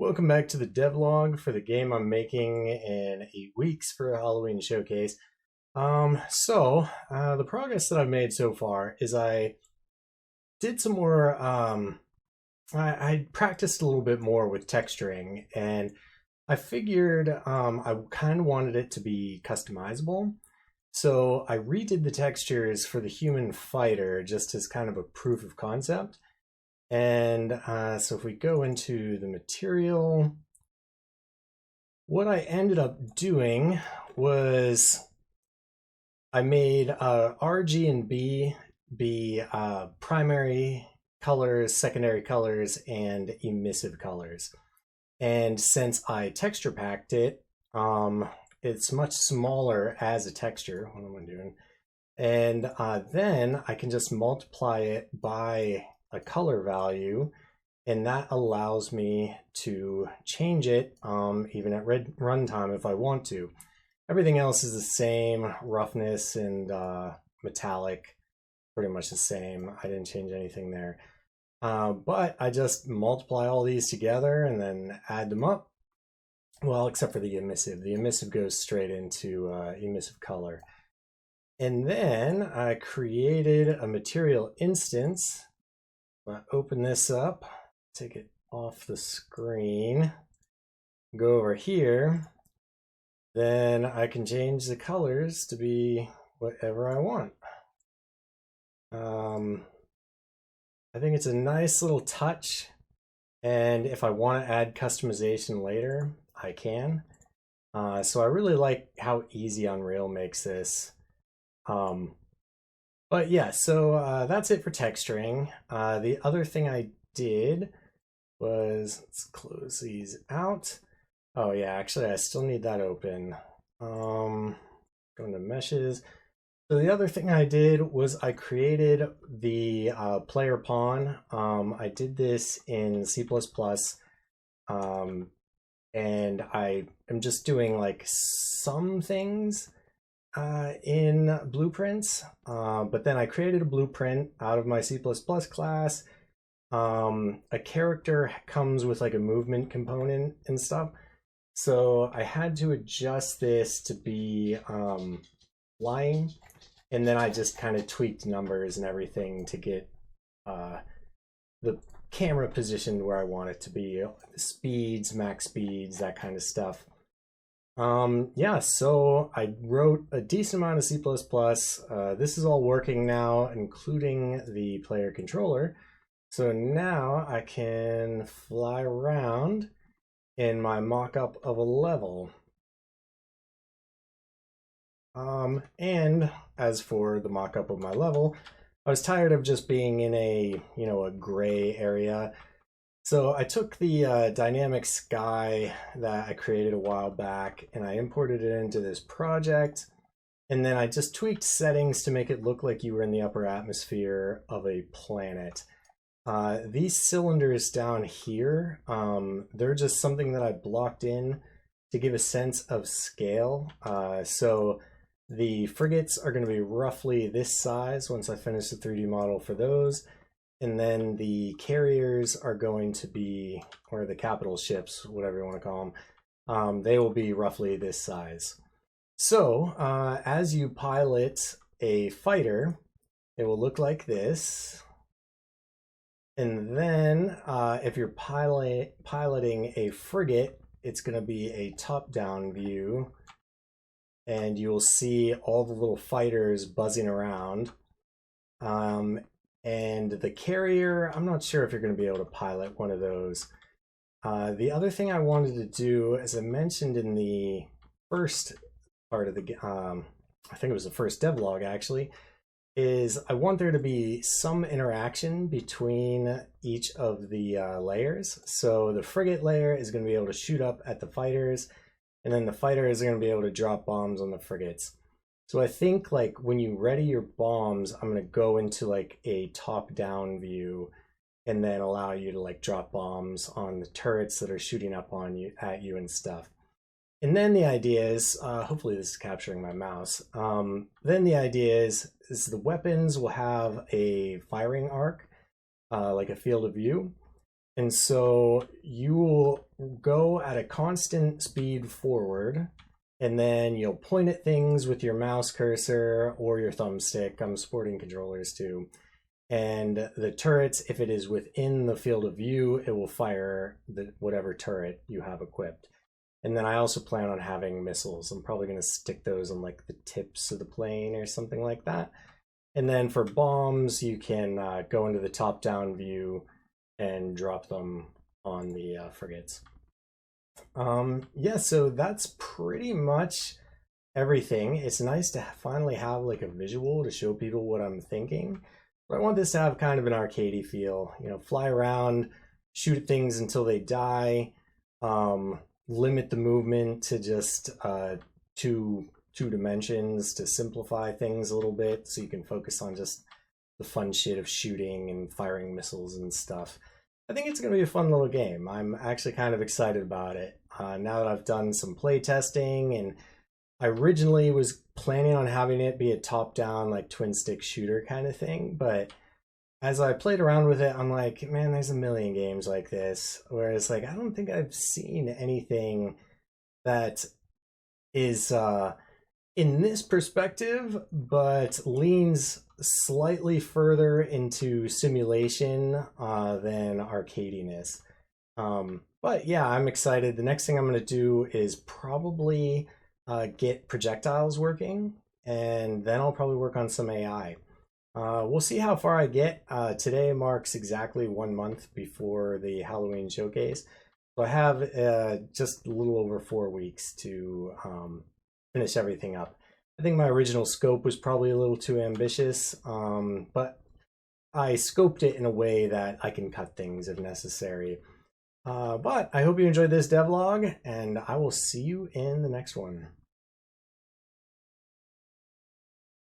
Welcome back to the devlog for the game I'm making in 8 weeks for a Halloween showcase. The progress that I've made so far is I did some more, I practiced a little bit more with texturing, and I figured I kind of wanted it to be customizable. So I redid the textures for the human fighter just as kind of a proof of concept. And so if we go into the material, what I ended up doing was I made R, G, and B be primary colors, secondary colors, and emissive colors. And since I texture packed it, it's much smaller as a texture. What am I doing? And then I can just multiply it by a color value, and that allows me to change it even at runtime if I want to. Everything else is the same, roughness and metallic, pretty much the same. I didn't change anything there. But I just multiply all these together and then add them up. Well, except for the emissive. The emissive goes straight into emissive color. And then I created a material instance. I open this up, take it off the screen, go over here, then I can change the colors to be whatever I want. I think it's a nice little touch, and if I want to add customization later, I can. So I really like how easy Unreal makes this. But yeah, so that's it for texturing. The other thing I did was, let's close these out. Oh yeah, actually I still need that open. Going to meshes. So the other thing I did was I created the player pawn. I did this in C++, and I am just doing like some things in blueprints, but then I created a blueprint out of my C++ class. A character comes with like a movement component and stuff. So I had to adjust this to be flying, and then I just kind of tweaked numbers and everything to get the camera positioned where I want it to be, speeds, max speeds, that kind of stuff. Yeah, so I wrote a decent amount of C++. This is all working now, including the player controller. So now I can fly around in my mock-up of a level. And as for the mock-up of my level, I was tired of just being in a gray area. So I took the dynamic sky that I created a while back and I imported it into this project. And then I just tweaked settings to make it look like you were in the upper atmosphere of a planet. These cylinders down here, they're just something that I blocked in to give a sense of scale. So the frigates are going to be roughly this size once I finish the 3D model for those. And then the carriers are going to be, or the capital ships, whatever you want to call them, they will be roughly this size. So as you pilot a fighter, it will look like this. And then if you're piloting a frigate, it's going to be a top-down view. And you'll see all the little fighters buzzing around. And the carrier, I'm not sure if you're going to be able to pilot one of those. The other thing I wanted to do, as I mentioned in the first part of the, I think it was the first devlog actually, is I want there to be some interaction between each of the layers. So the frigate layer is going to be able to shoot up at the fighters, and then the fighters are going to be able to drop bombs on the frigates. So I think like when you ready your bombs, I'm going to go into like a top-down view and then allow you to like drop bombs on the turrets that are shooting up on you at you and stuff. And then the idea is, hopefully this is capturing my mouse. Then the idea is the weapons will have a firing arc, like a field of view. And so you will go at a constant speed forward, and then you'll point at things with your mouse cursor or your thumbstick. I'm sporting controllers too. And the turrets, if it is within the field of view, it will fire whatever turret you have equipped. And then I also plan on having missiles. I'm probably going to stick those on like the tips of the plane or something like that. And then for bombs, you can go into the top-down view and drop them on the frigates. Yeah, so that's pretty much everything. It's nice to finally have like a visual to show people what I'm thinking. But I want this to have kind of an arcadey feel. You know, fly around, shoot at things until they die, limit the movement to just two dimensions to simplify things a little bit so you can focus on just the fun shit of shooting and firing missiles and stuff. I think it's going to be a fun little game. I'm actually kind of excited about it. Now that I've done some play testing, and I originally was planning on having it be a top-down, like twin stick shooter kind of thing, but as I played around with it, I'm like, man, there's a million games like this. Whereas, like, I don't think I've seen anything that is in this perspective, but leans slightly further into simulation than arcadiness. But yeah, I'm excited. The next thing I'm going to do is probably get projectiles working, and then I'll probably work on some AI. We'll see how far I get. Today marks exactly 1 month before the Halloween showcase. So I have just a little over 4 weeks to finish everything up. I think my original scope was probably a little too ambitious, but I scoped it in a way that I can cut things if necessary. But I hope you enjoyed this devlog, and I will see you in the next one.